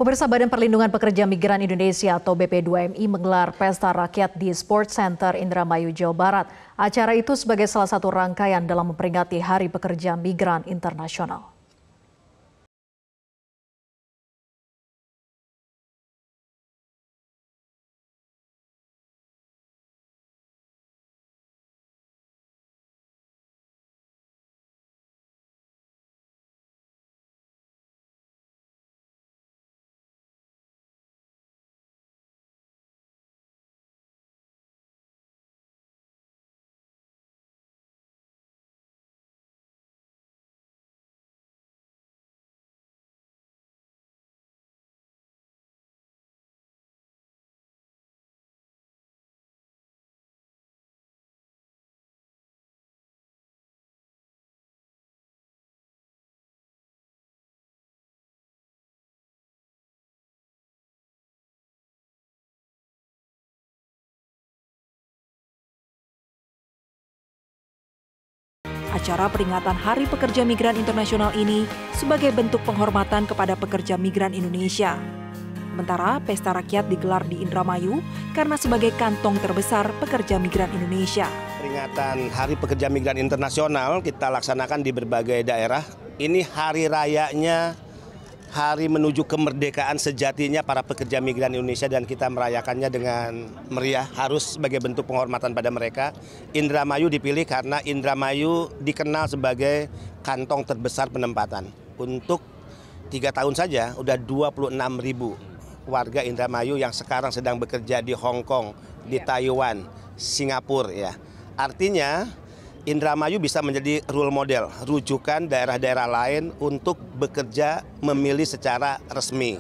Pemirsa, Badan Perlindungan Pekerja Migran Indonesia atau BP2MI menggelar pesta rakyat di Sports Center Indramayu, Jawa Barat. Acara itu sebagai salah satu rangkaian dalam memperingati Hari Pekerja Migran Internasional. Acara peringatan Hari Pekerja Migran Internasional ini sebagai bentuk penghormatan kepada pekerja migran Indonesia. Sementara pesta rakyat digelar di Indramayu karena sebagai kantong terbesar pekerja migran Indonesia. Peringatan Hari Pekerja Migran Internasional kita laksanakan di berbagai daerah. Ini hari rayanya, hari menuju kemerdekaan sejatinya para pekerja migran Indonesia, dan kita merayakannya dengan meriah, harus sebagai bentuk penghormatan pada mereka. Indramayu dipilih karena Indramayu dikenal sebagai kantong terbesar penempatan. Untuk 3 tahun saja udah 26.000 warga Indramayu yang sekarang sedang bekerja di Hong Kong, di Taiwan, Singapura ya. Artinya Indramayu bisa menjadi role model, rujukan daerah-daerah lain untuk bekerja memilih secara resmi.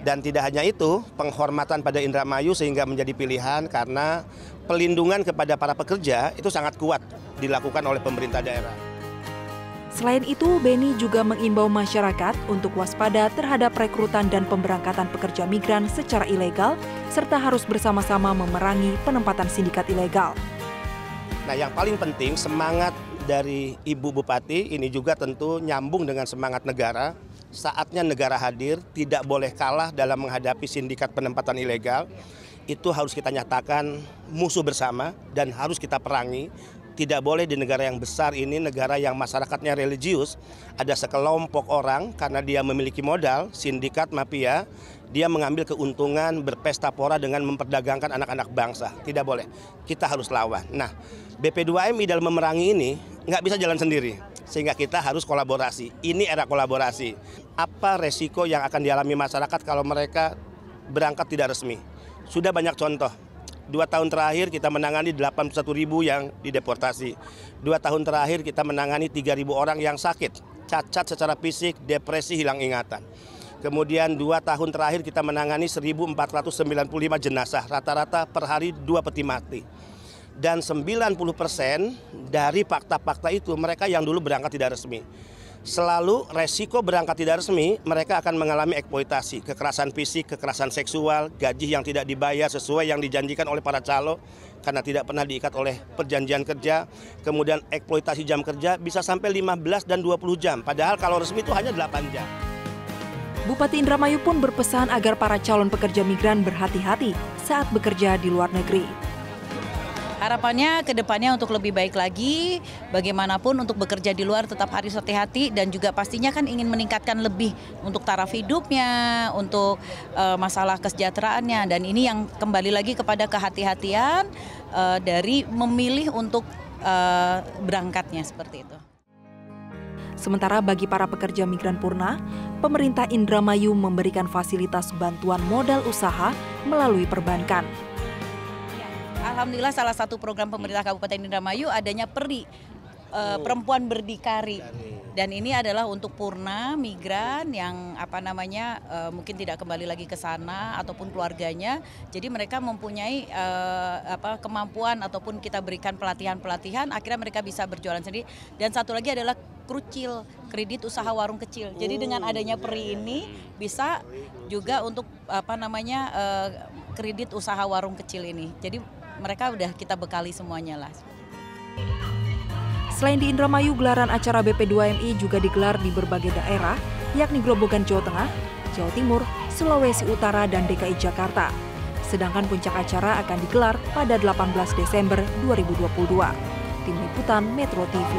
Dan tidak hanya itu, penghormatan pada Indramayu sehingga menjadi pilihan karena pelindungan kepada para pekerja itu sangat kuat dilakukan oleh pemerintah daerah. Selain itu, Beni juga mengimbau masyarakat untuk waspada terhadap rekrutan dan pemberangkatan pekerja migran secara ilegal, serta harus bersama-sama memerangi penempatan sindikat ilegal. Nah, yang paling penting semangat dari Ibu Bupati ini juga tentu nyambung dengan semangat negara. Saatnya negara hadir, tidak boleh kalah dalam menghadapi sindikat penempatan ilegal. Itu harus kita nyatakan musuh bersama dan harus kita perangi. Tidak boleh di negara yang besar ini, negara yang masyarakatnya religius, ada sekelompok orang karena dia memiliki modal, sindikat mafia, dia mengambil keuntungan berpesta pora dengan memperdagangkan anak-anak bangsa. Tidak boleh, kita harus lawan. Nah, BP2MI dalam memerangi ini nggak bisa jalan sendiri, sehingga kita harus kolaborasi. Ini era kolaborasi. Apa resiko yang akan dialami masyarakat kalau mereka berangkat tidak resmi? Sudah banyak contoh. 2 tahun terakhir kita menangani 81.000 yang dideportasi. 2 tahun terakhir kita menangani 3.000 orang yang sakit, cacat secara fisik, depresi, hilang ingatan. Kemudian 2 tahun terakhir kita menangani 1.495 jenazah, rata-rata per hari 2 peti mati. Dan 90% dari fakta-fakta itu mereka yang dulu berangkat tidak resmi. Selalu resiko berangkat tidak resmi, mereka akan mengalami eksploitasi, kekerasan fisik, kekerasan seksual, gaji yang tidak dibayar sesuai yang dijanjikan oleh para calo karena tidak pernah diikat oleh perjanjian kerja, kemudian eksploitasi jam kerja bisa sampai 15 dan 20 jam, padahal kalau resmi itu hanya 8 jam. Bupati Indramayu pun berpesan agar para calon pekerja migran berhati-hati saat bekerja di luar negeri. Harapannya ke depannya untuk lebih baik lagi, bagaimanapun untuk bekerja di luar tetap harus hati-hati, dan juga pastinya kan ingin meningkatkan lebih untuk taraf hidupnya, untuk masalah kesejahteraannya, dan ini yang kembali lagi kepada kehati-hatian dari memilih untuk berangkatnya seperti itu. Sementara bagi para pekerja migran purna, pemerintah Indramayu memberikan fasilitas bantuan modal usaha melalui perbankan. Alhamdulillah salah satu program pemerintah Kabupaten Indramayu adanya PERI, Perempuan Berdikari. Dan ini adalah untuk purna migran yang mungkin tidak kembali lagi ke sana ataupun keluarganya. Jadi mereka mempunyai kemampuan ataupun kita berikan pelatihan-pelatihan, akhirnya mereka bisa berjualan sendiri. Dan satu lagi adalah KRUCIL, kredit usaha warung kecil. Jadi dengan adanya PERI ini bisa juga untuk kredit usaha warung kecil ini. Jadi mereka udah kita bekali semuanya lah. Selain di Indramayu, gelaran acara BP2MI juga digelar di berbagai daerah, yakni Grobogan, Jawa Tengah, Jawa Timur, Sulawesi Utara, dan DKI Jakarta. Sedangkan puncak acara akan digelar pada 18 Desember 2022. Tim Liputan Metro TV.